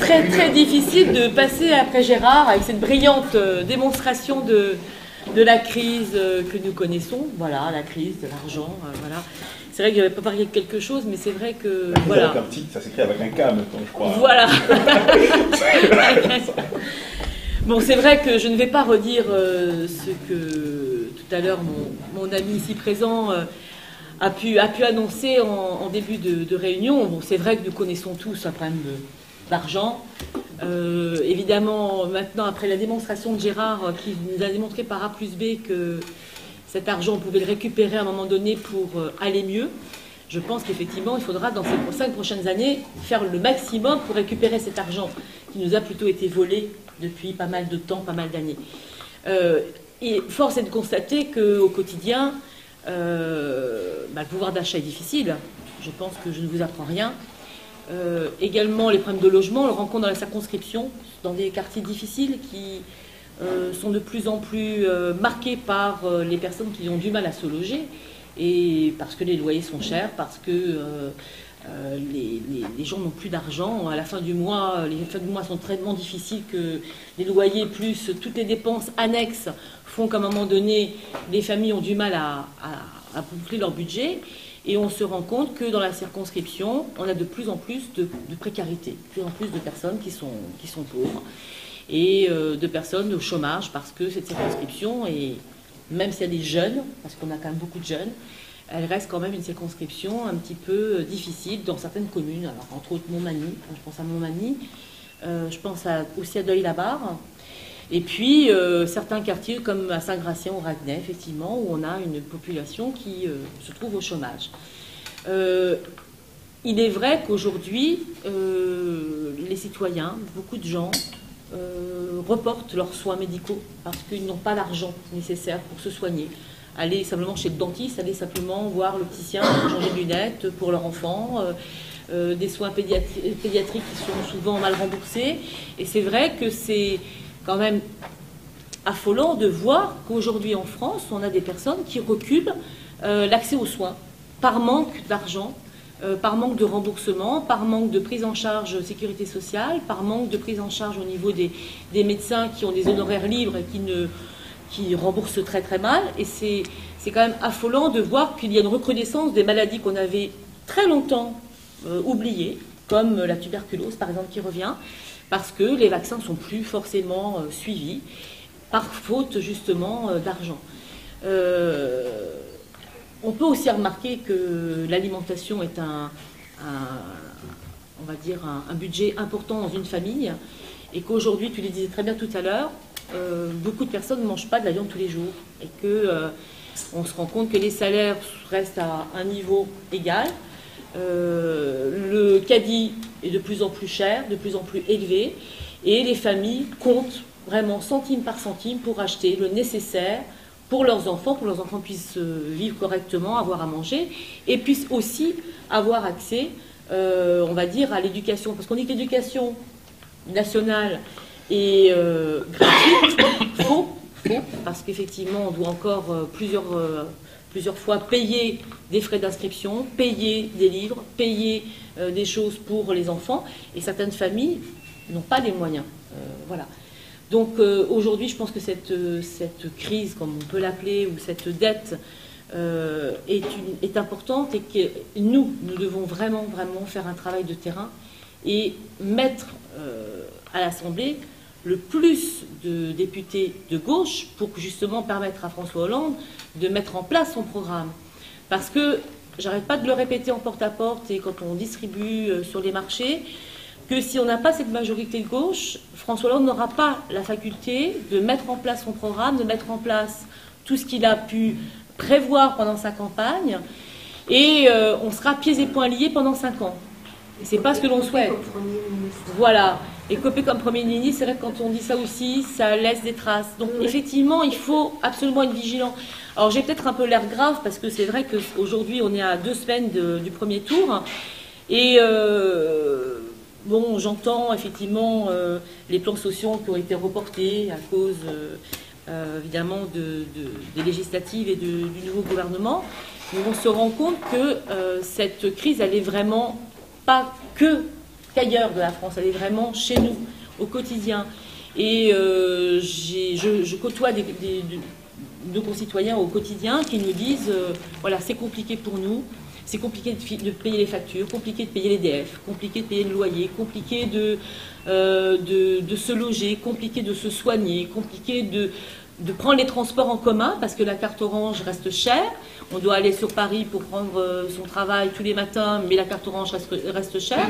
très difficile de passer après Gérard avec cette brillante démonstration de la crise que nous connaissons. Voilà, la crise de l'argent, voilà. C'est vrai que j'avais préparé quelque chose, mais c'est vrai que... Voilà. Ça s'écrit avec un K maintenant, je crois. Voilà. Bon, c'est vrai que je ne vais pas redire ce que tout à l'heure mon ami ici présent a pu annoncer en début de réunion. Bon, c'est vrai que nous connaissons tous un problème d'argent. Évidemment, maintenant, après la démonstration de Gérard, qui nous a démontré par A plus B que cet argent, on pouvait le récupérer à un moment donné pour aller mieux. Je pense qu'effectivement, il faudra, dans ces 5 prochaines années, faire le maximum pour récupérer cet argent qui nous a plutôt été volé depuis pas mal de temps, pas mal d'années. Et force est de constater qu'au quotidien, le pouvoir d'achat est difficile. Je pense que je ne vous apprends rien. Également, les problèmes de logement, on le rencontre dans la circonscription, dans des quartiers difficiles qui sont de plus en plus marqués par les personnes qui ont du mal à se loger, et parce que les loyers sont chers, parce que les gens n'ont plus d'argent. À la fin du mois, les fins du mois sont tellement difficiles que les loyers plus toutes les dépenses annexes font qu'à un moment donné, les familles ont du mal à boucler leur budget. Et on se rend compte que dans la circonscription, on a de plus en plus de précarité, de plus en plus de personnes qui sont pauvres et de personnes au chômage, parce que cette circonscription, et même s'il y a des jeunes, parce qu'on a quand même beaucoup de jeunes, elle reste quand même une circonscription un petit peu difficile dans certaines communes. Alors, entre autres Montmagny, je pense à Montmagny, je pense aussi à Deuil-la-Barre, et puis certains quartiers comme à Saint-Gratien ou Raguenay, effectivement, où on a une population qui se trouve au chômage. Il est vrai qu'aujourd'hui, les citoyens, beaucoup de gens, reportent leurs soins médicaux parce qu'ils n'ont pas l'argent nécessaire pour se soigner. Aller simplement chez le dentiste, aller simplement voir l'opticien, changer de lunettes pour leur enfant, des soins pédiatriques qui sont souvent mal remboursés. Et c'est vrai que c'est quand même affolant de voir qu'aujourd'hui en France, on a des personnes qui reculent l'accès aux soins par manque d'argent, par manque de remboursement, par manque de prise en charge sécurité sociale, par manque de prise en charge au niveau des médecins qui ont des honoraires libres et qui remboursent très très mal. Et c'est quand même affolant de voir qu'il y a une recrudescence des maladies qu'on avait très longtemps oubliées, comme la tuberculose par exemple qui revient, parce que les vaccins ne sont plus forcément suivis, par faute justement d'argent. On peut aussi remarquer que l'alimentation est on va dire un budget important dans une famille, et qu'aujourd'hui, tu le disais très bien tout à l'heure, beaucoup de personnes ne mangent pas de la viande tous les jours, et que on se rend compte que les salaires restent à un niveau égal. Le caddie est de plus en plus cher, de plus en plus élevé, et les familles comptent vraiment centime par centime pour acheter le nécessaire pour leurs enfants puissent vivre correctement, avoir à manger, et puissent aussi avoir accès, on va dire, à l'éducation. Parce qu'on dit que l'éducation nationale est gratuite, faux, parce qu'effectivement, on doit encore plusieurs fois payer des frais d'inscription, payer des livres, payer des choses pour les enfants, et certaines familles n'ont pas les moyens. Voilà. Donc aujourd'hui, je pense que cette crise, comme on peut l'appeler, ou cette dette est importante, et que nous devons vraiment faire un travail de terrain et mettre à l'Assemblée le plus de députés de gauche pour justement permettre à François Hollande de mettre en place son programme. Parce que, j'arrête pas de le répéter en porte-à-porte et quand on distribue sur les marchés, que si on n'a pas cette majorité de gauche, François Hollande n'aura pas la faculté de mettre en place son programme, de mettre en place tout ce qu'il a pu prévoir pendant sa campagne, et on sera pieds et poings liés pendant 5 ans. Et c'est pas ce que l'on souhaite. Voilà. Et copier comme Premier ministre, c'est vrai que quand on dit ça aussi, ça laisse des traces. Donc effectivement, il faut absolument être vigilant. Alors j'ai peut-être un peu l'air grave, parce que c'est vrai qu'aujourd'hui, on est à 2 semaines du premier tour, et bon, j'entends effectivement les plans sociaux qui ont été reportés à cause, évidemment, des législatives et du nouveau gouvernement. Mais on se rend compte que cette crise, elle n'est vraiment pas que qu'ailleurs de la France, elle est vraiment chez nous, au quotidien. Et je côtoie de concitoyens au quotidien qui nous disent, voilà, c'est compliqué pour nous, c'est compliqué de payer les factures, compliqué de payer les DF, compliqué de payer le loyer, compliqué de se loger, compliqué de se soigner, compliqué de prendre les transports en commun parce que la carte orange reste chère. On doit aller sur Paris pour prendre son travail tous les matins, mais la carte orange reste chère.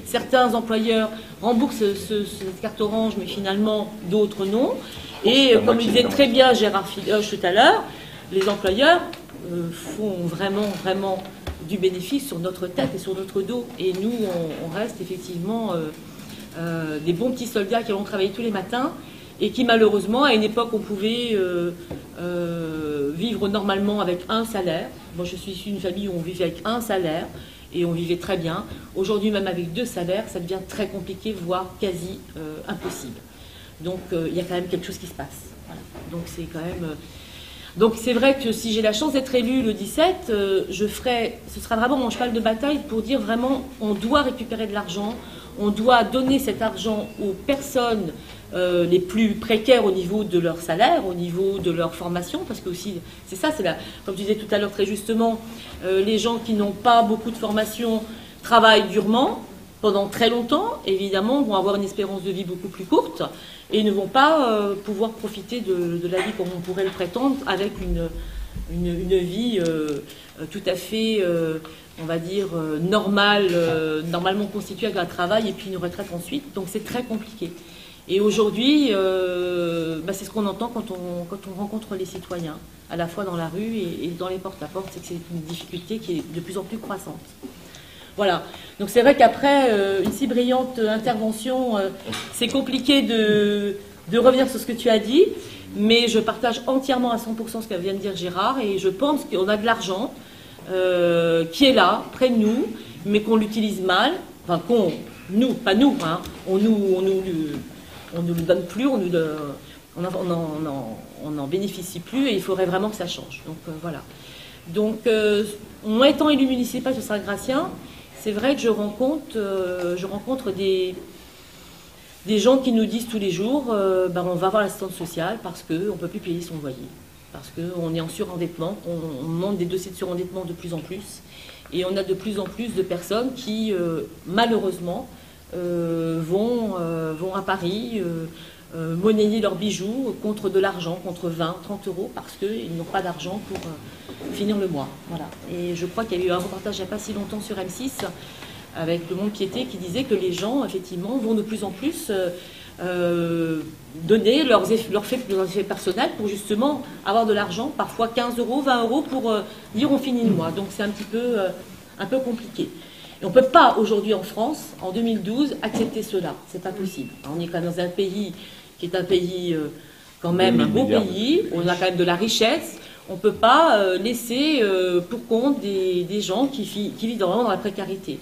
Certains employeurs remboursent cette carte orange, mais finalement d'autres non. Et comme le disait très bien Gérard Filoche tout à l'heure, les employeurs font vraiment du bénéfice sur notre tête et sur notre dos. Et nous, on reste effectivement des bons petits soldats qui allons travailler tous les matins et qui malheureusement, à une époque, on pouvait vivre normalement avec un salaire. Moi, je suis issue d'une famille où on vivait avec un salaire et on vivait très bien. Aujourd'hui, même avec 2 salaires, ça devient très compliqué, voire quasi impossible. Donc, il y a quand même quelque chose qui se passe. Voilà. Donc, c'est quand même... Donc, c'est vrai que si j'ai la chance d'être élue le 17, ce sera vraiment mon cheval de bataille pour dire vraiment, on doit récupérer de l'argent, on doit donner cet argent aux personnes les plus précaires au niveau de leur salaire, au niveau de leur formation, parce que aussi, c'est ça, comme tu disais tout à l'heure très justement, les gens qui n'ont pas beaucoup de formation travaillent durement pendant très longtemps, évidemment, vont avoir une espérance de vie beaucoup plus courte et ne vont pas pouvoir profiter de la vie comme on pourrait le prétendre, avec une vie tout à fait, on va dire, normalement constituée avec un travail et puis une retraite ensuite. Donc c'est très compliqué. Et aujourd'hui, c'est ce qu'on entend quand on rencontre les citoyens, à la fois dans la rue et dans les porte-à-porte, c'est que c'est une difficulté qui est de plus en plus croissante. Voilà. Donc c'est vrai qu'après une si brillante intervention, c'est compliqué de revenir sur ce que tu as dit, mais je partage entièrement à 100% ce que vient de dire Gérard, et je pense qu'on a de l'argent qui est là, près de nous, mais qu'on l'utilise mal, enfin pas nous, hein, on nous le donne plus, on n'en bénéficie plus, et il faudrait vraiment que ça change. Donc voilà. Donc en étant élu municipal sur Saint-Gratien, c'est vrai que je rencontre des gens qui nous disent tous les jours, on va voir l'assistante sociale parce qu'on ne peut plus payer son loyer, parce qu'on est en surendettement, on demande des dossiers de surendettement de plus en plus, et on a de plus en plus de personnes qui, malheureusement, vont à Paris monnayer leurs bijoux contre de l'argent, contre 20, 30 euros, parce qu'ils n'ont pas d'argent pour finir le mois. Voilà. Et je crois qu'il y a eu un reportage il n'y a pas si longtemps sur M6 avec Le Monde Piété qui disait que les gens, effectivement, vont de plus en plus donner leurs effets personnels pour justement avoir de l'argent, parfois 15 euros, 20 euros pour dire on finit le mois. Donc c'est un peu compliqué. Et on ne peut pas aujourd'hui en France, en 2012, accepter cela. C'est pas possible. On est quand même dans un pays qui est un pays quand même un beau pays, on a quand même de la richesse. On ne peut pas laisser pour compte des gens qui vivent dans la précarité.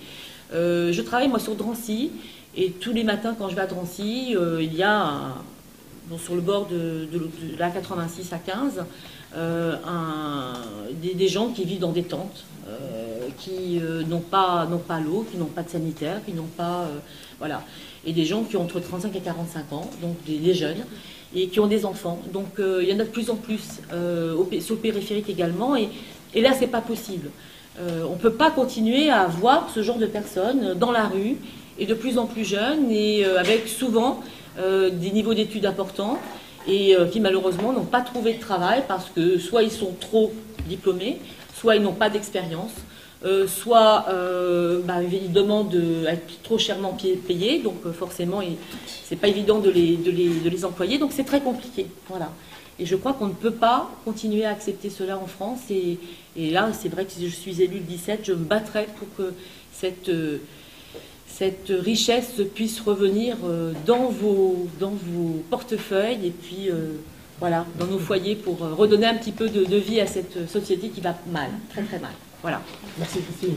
Je travaille moi sur Drancy, et tous les matins quand je vais à Drancy, il y a sur le bord de la 86 à 15 des gens qui vivent dans des tentes, qui n'ont pas l'eau, qui n'ont pas de sanitaire, qui n'ont pas voilà, et des gens qui ont entre 35 et 45 ans, donc des jeunes, et qui ont des enfants. Donc il y en a de plus en plus sur le périphérique également, et là c'est pas possible. On ne peut pas continuer à voir ce genre de personnes dans la rue, et de plus en plus jeunes, et avec souvent des niveaux d'études importants, et qui malheureusement n'ont pas trouvé de travail parce que soit ils sont trop diplômés, soit ils n'ont pas d'expérience, soit ils demandent à être trop chèrement payés, donc forcément c'est pas évident de les employer, donc c'est très compliqué. Voilà. Et je crois qu'on ne peut pas continuer à accepter cela en France, et là c'est vrai que si je suis élue le 17, je me battrai pour que cette richesse puisse revenir dans vos portefeuilles, et puis voilà, dans nos foyers, pour redonner un petit peu de vie à cette société qui va mal, très très mal. Voilà. Merci Christine.